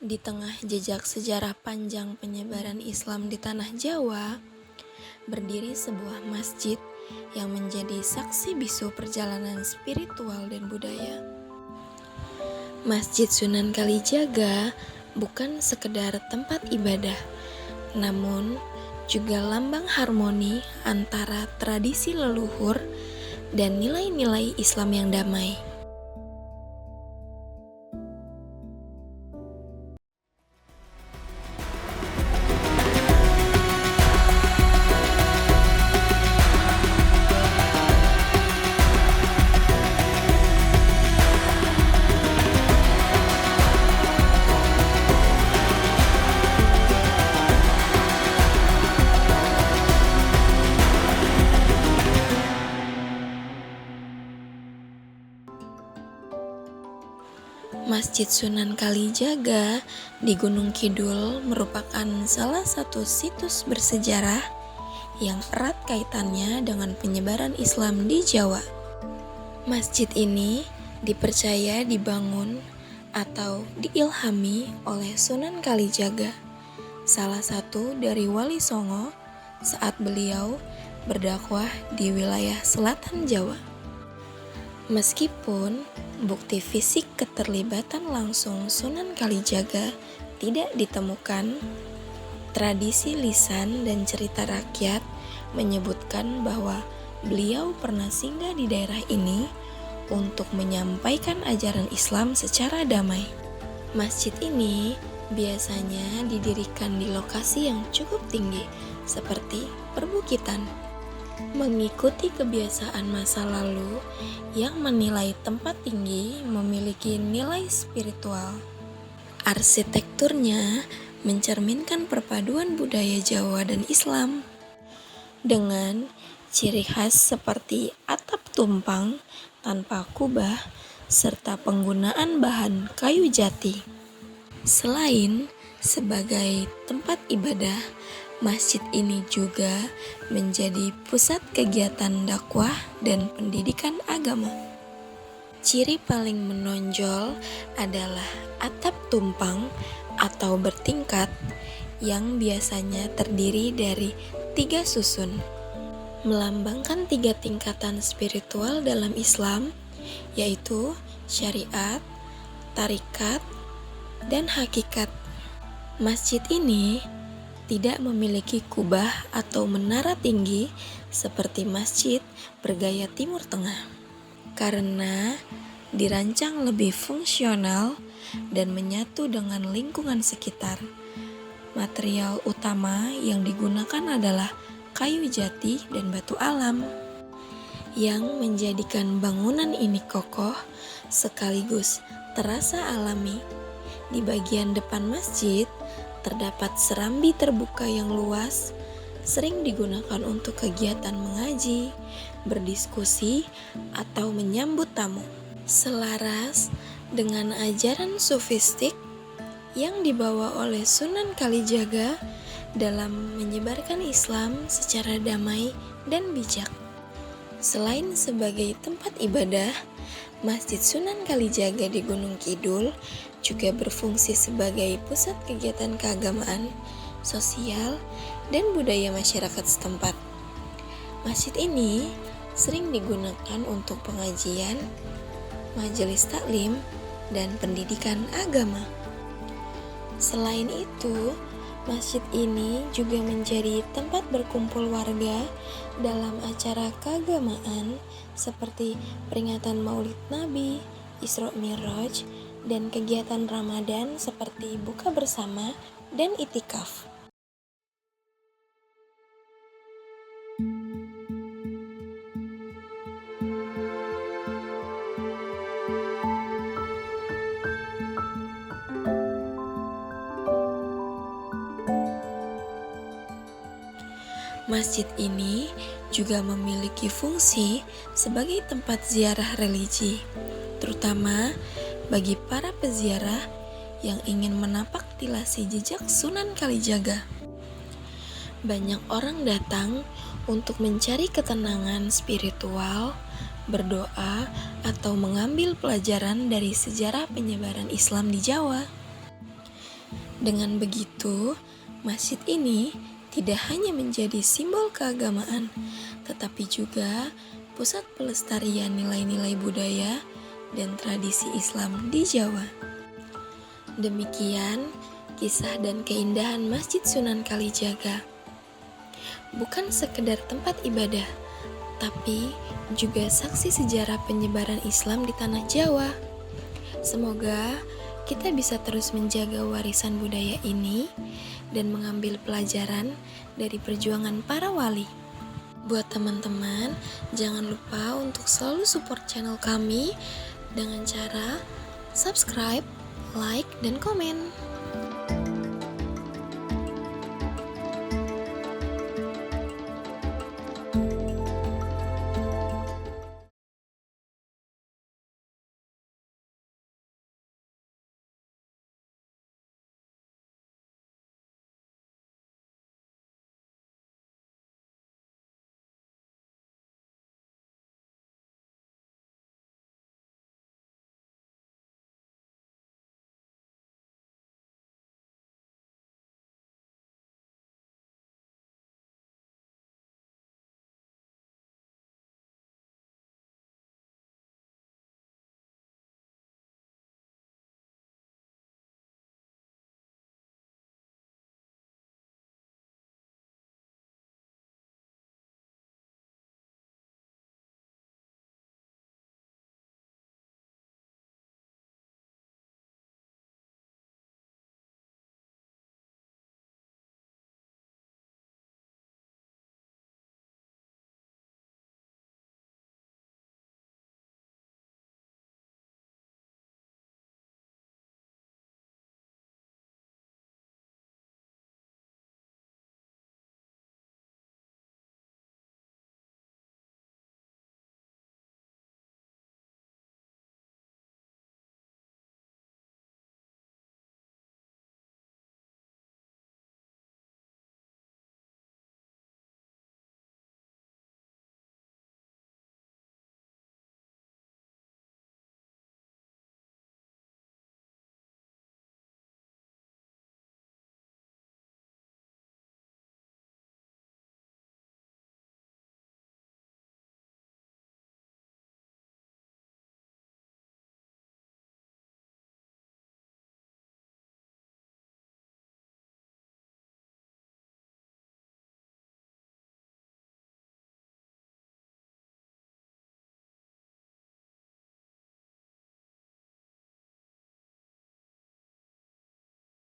Di tengah jejak sejarah panjang penyebaran Islam di tanah Jawa, berdiri sebuah masjid yang menjadi saksi bisu perjalanan spiritual dan budaya. Masjid Sunan Kalijaga bukan sekedar tempat ibadah, namun juga lambang harmoni antara tradisi leluhur dan nilai-nilai Islam yang damai. Masjid Sunan Kalijaga di Gunung Kidul merupakan salah satu situs bersejarah yang erat kaitannya dengan penyebaran Islam di Jawa. Masjid ini dipercaya dibangun atau diilhami oleh Sunan Kalijaga, salah satu dari Wali Songo saat beliau berdakwah di wilayah selatan Jawa. Meskipun bukti fisik keterlibatan langsung Sunan Kalijaga tidak ditemukan, tradisi lisan dan cerita rakyat menyebutkan bahwa beliau pernah singgah di daerah ini untuk menyampaikan ajaran Islam secara damai. Masjid ini biasanya didirikan di lokasi yang cukup tinggi, seperti perbukitan, mengikuti kebiasaan masa lalu yang menilai tempat tinggi memiliki nilai spiritual. Arsitekturnya mencerminkan perpaduan budaya Jawa dan Islam dengan ciri khas seperti atap tumpang tanpa kubah serta penggunaan bahan kayu jati. Selain sebagai tempat ibadah, masjid ini juga menjadi pusat kegiatan dakwah dan pendidikan agama. Ciri paling menonjol adalah atap tumpang atau bertingkat yang biasanya terdiri dari 3 susun, melambangkan 3 tingkatan spiritual dalam Islam, yaitu syariat, tarikat, dan hakikat. Masjid ini tidak memiliki kubah atau menara tinggi seperti masjid bergaya Timur Tengah, karena dirancang lebih fungsional dan menyatu dengan lingkungan sekitar. Material utama yang digunakan adalah kayu jati dan batu alam, yang menjadikan bangunan ini kokoh sekaligus terasa alami. Di bagian depan masjid terdapat serambi terbuka yang luas, sering digunakan untuk kegiatan mengaji, berdiskusi, atau menyambut tamu. Selaras dengan ajaran sufistik yang dibawa oleh Sunan Kalijaga dalam menyebarkan Islam secara damai dan bijak. Selain sebagai tempat ibadah, Masjid Sunan Kalijaga di Gunung Kidul juga berfungsi sebagai pusat kegiatan keagamaan, sosial, dan budaya masyarakat setempat. Masjid ini sering digunakan untuk pengajian, majelis taklim, dan pendidikan agama. Selain itu, masjid ini juga menjadi tempat berkumpul warga dalam acara keagamaan seperti peringatan Maulid Nabi, Isra Mi'raj, dan kegiatan Ramadan seperti buka bersama dan itikaf. Masjid ini juga memiliki fungsi sebagai tempat ziarah religi, terutama bagi para peziarah yang ingin menapaktilasi jejak Sunan Kalijaga. Banyak orang datang untuk mencari ketenangan spiritual, berdoa, atau mengambil pelajaran dari sejarah penyebaran Islam di Jawa. Dengan begitu, masjid ini tidak hanya menjadi simbol keagamaan, tetapi juga pusat pelestarian nilai-nilai budaya dan tradisi Islam di Jawa. Demikian kisah dan keindahan Masjid Sunan Kalijaga. Bukan sekedar tempat ibadah, tapi juga saksi sejarah penyebaran Islam di tanah Jawa. Semoga kita bisa terus menjaga warisan budaya ini dan mengambil pelajaran dari perjuangan para wali. Buat teman-teman, jangan lupa untuk selalu support channel kami dengan cara subscribe, like, dan komen.